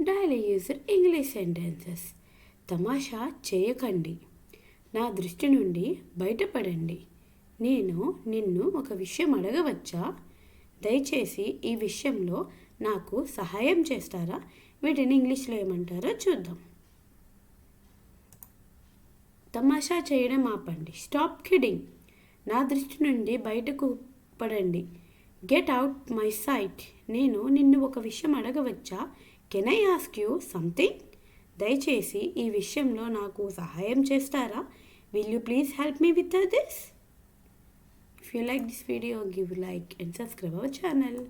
Daily used English sentences. తమాషా చేయకండి. నా దృష్టి నుండి బయటపడండి. నేను నిన్ను ఒక విషయం అడగవచ్చా? దయచేసి ఈ విషయంలో నాకు సహాయం చేస్తారా? వీటిని ఇంగ్లీష్లో ఏమంటారో చూద్దాం. తమాషా చేయడం ఆపండి. Stop kidding. నా దృష్టి నుండి బయటకు పడండి. Get out my sight. నేను నిన్ను ఒక విషయం అడగవచ్చా? Can I ask you something? దయచేసి ఈ విషయంలో నాకు సహాయం చేస్తారా? Will you please help me with this? If you like this video, give a like and subscribe our channel.